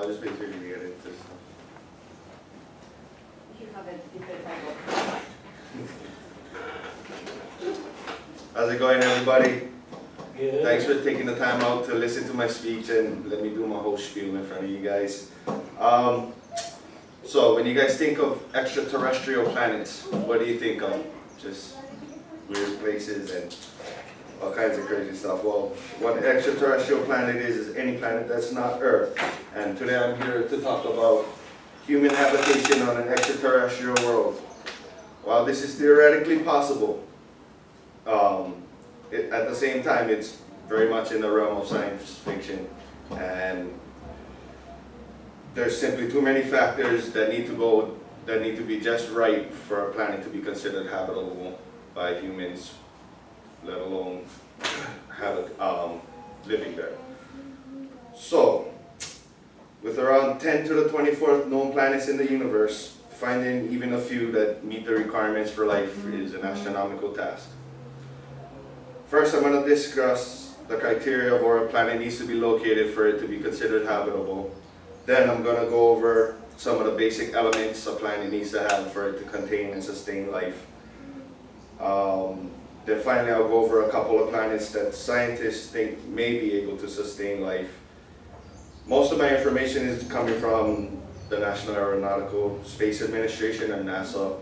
No, just basically get into stuff. You have a different type of. How's it going, everybody? Good. Thanks for taking the time out to listen to my speech and let me do my whole spiel in front of you guys. So when you guys think of extraterrestrial planets, what do you think of? Just weird places and all kinds of crazy stuff. Well, what an extraterrestrial planet is any planet that's not Earth. And today I'm here to talk about human habitation on an extraterrestrial world. While this is theoretically possible, at the same time it's very much in the realm of science fiction, and there's simply too many factors that need to be just right for a planet to be considered habitable by humans, let alone living there. So, with around 10 to the 24th known planets in the universe, finding even a few that meet the requirements for life is an astronomical task. First, I'm going to discuss the criteria of where a planet needs to be located for it to be considered habitable. Then I'm going to go over some of the basic elements a planet needs to have for it to contain and sustain life. Then finally I'll go over a couple of planets that scientists think may be able to sustain life. Most of my information is coming from the National Aeronautical Space Administration and NASA,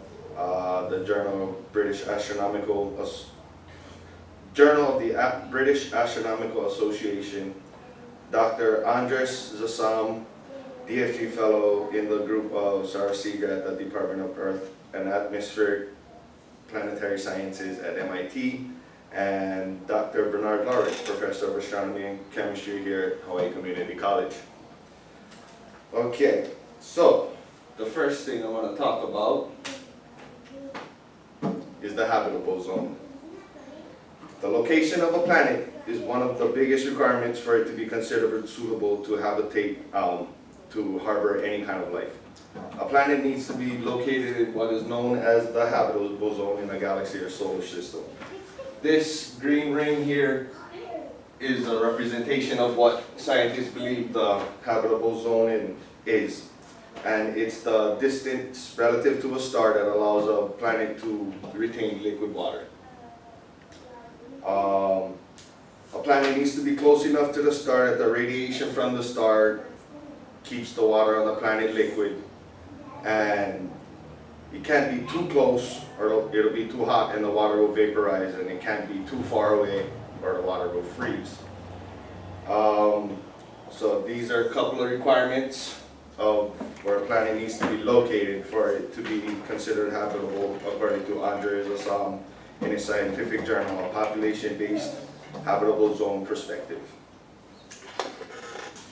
the Journal of British Journal of the British Astronomical Association, Dr. Andres Zassam, DFG Fellow in the group of Sarah Seeger at the Department of Earth and Atmospheric Planetary Sciences at MIT, and Dr. Bernard Lawrence, Professor of Astronomy and Chemistry here at Hawaii Community College. Okay, so the first thing I want to talk about is the habitable zone. The location of a planet is one of the biggest requirements for it to be considered suitable to habitate, to harbor any kind of life. A planet needs to be located in what is known as the habitable zone in a galaxy or solar system. This green ring here is a representation of what scientists believe the habitable zone is. And it's the distance relative to a star that allows a planet to retain liquid water. A planet needs to be close enough to the star that the radiation from the star keeps the water on the planet liquid, and it can't be too close or it'll be too hot and the water will vaporize, and it can't be too far away or the water will freeze. So these are a couple of requirements of where a planet needs to be located for it to be considered habitable, according to Andres Zassam in his scientific journal, A Population-Based Habitable Zone Perspective.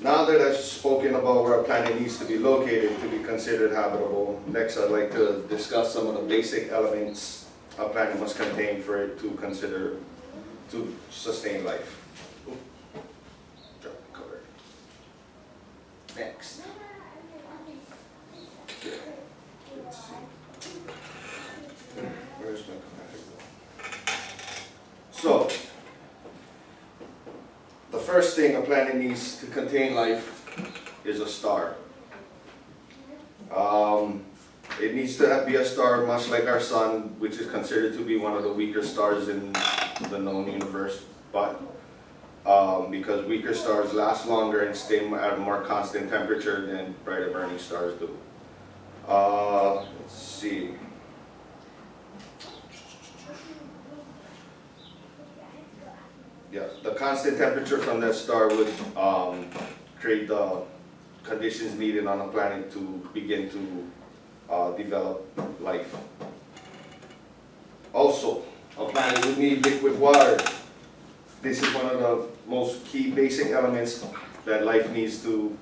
Now that I've spoken about where a planet needs to be located to be considered habitable, next I'd like to discuss some of the basic elements a planet must contain for it to sustain life. Drop the cover. Next. Okay. Let's see. Where's my graphic? So, the first thing a planet needs to contain life is a star. It needs to be a star much like our sun, which is considered to be one of the weaker stars in the known universe, but because weaker stars last longer and stay at a more constant temperature than brighter burning stars do. Let's see. Yeah, the constant temperature from that star would create the conditions needed on a planet to begin to develop life. Also, a planet would need liquid water. This is one of the most key basic elements that life needs to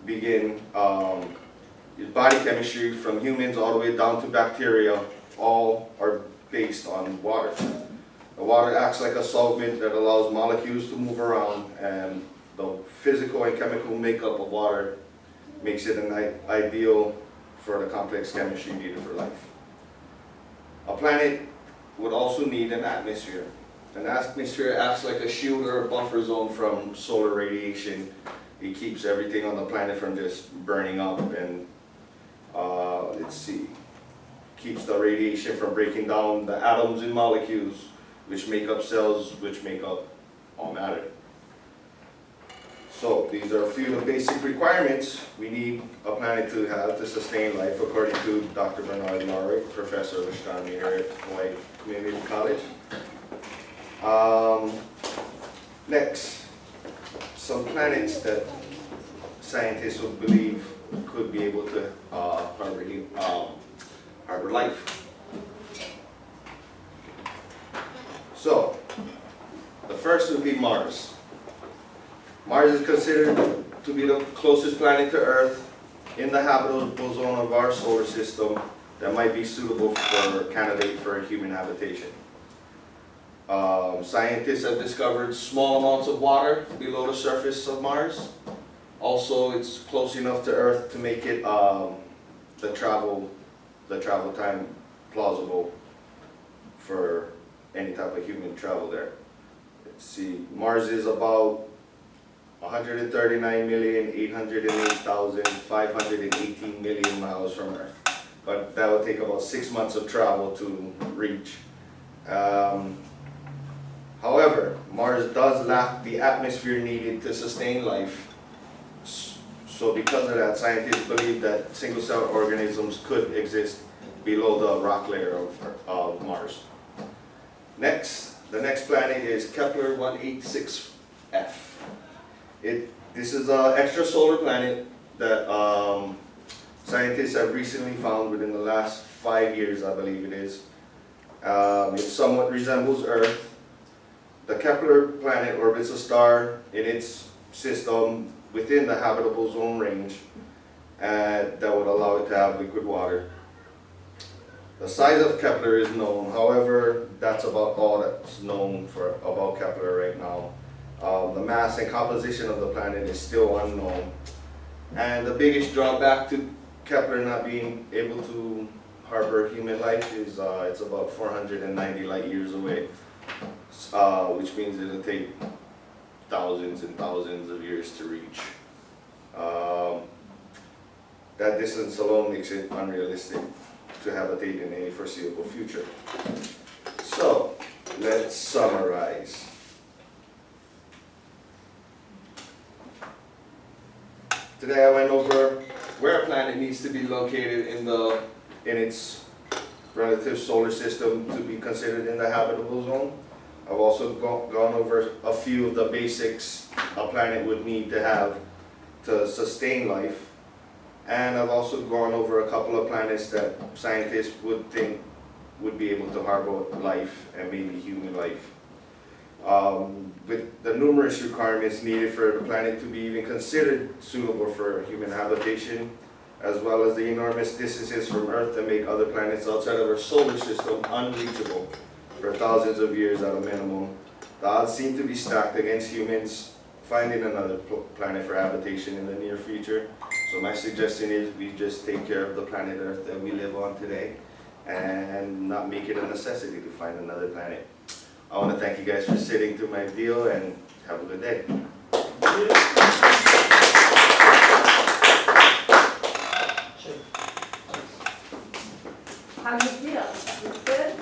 begin. Body chemistry, from humans all the way down to bacteria, all are based on water. The water acts like a solvent that allows molecules to move around, and the physical and chemical makeup of water makes it an ideal for the complex chemistry needed for life. A planet would also need an atmosphere. An atmosphere acts like a shield or a buffer zone from solar radiation. It keeps everything on the planet from just burning up, and let's see, keeps the radiation from breaking down the atoms and molecules which make up cells, which make up all matter. So these are a few of the basic requirements we need a planet to have to sustain life, according to Dr. Bernard Marlow, professor of astronomy here at Hawaii Community College. Next, some planets that scientists would believe could be able to harbor life. So, the first would be Mars. Mars is considered to be the closest planet to Earth in the habitable zone of our solar system that might be suitable for candidate for human habitation. Scientists have discovered small amounts of water below the surface of Mars. Also, it's close enough to Earth to make it the travel time plausible for any type of human travel there. Let's see, Mars is about 139,808,518 million miles from Earth, but that would take about 6 months of travel to reach. However, Mars does lack the atmosphere needed to sustain life. So because of that, scientists believe that single-cell organisms could exist below the rock layer of Mars. Next, the next planet is Kepler 186f. This is an extrasolar planet that scientists have recently found within the last 5 years, I believe it is. It somewhat resembles Earth. The Kepler planet orbits a star in its system within the habitable zone range, and that would allow it to have liquid water. The size of Kepler is known, however, that's about all that's known about Kepler right now. The mass and composition of the planet is still unknown. And the biggest drawback to Kepler not being able to harbor human life is it's about 490 light years away, which means it'll take thousands and thousands of years to reach. That distance alone makes it unrealistic to habitate in any foreseeable future. So, let's summarize. Today I went over where a planet needs to be located in its relative solar system to be considered in the habitable zone. I've also gone over a few of the basics a planet would need to have to sustain life. And I've also gone over a couple of planets that scientists would think would be able to harbor life, and maybe human life. With the numerous requirements needed for the planet to be even considered suitable for human habitation, as well as the enormous distances from Earth that make other planets outside of our solar system unreachable for thousands of years at a minimum, the odds seem to be stacked against humans finding another planet for habitation in the near future. So my suggestion is we just take care of the planet Earth that we live on today and not make it a necessity to find another planet. I want to thank you guys for sitting through my deal, and have a good day. How do you feel? It's good?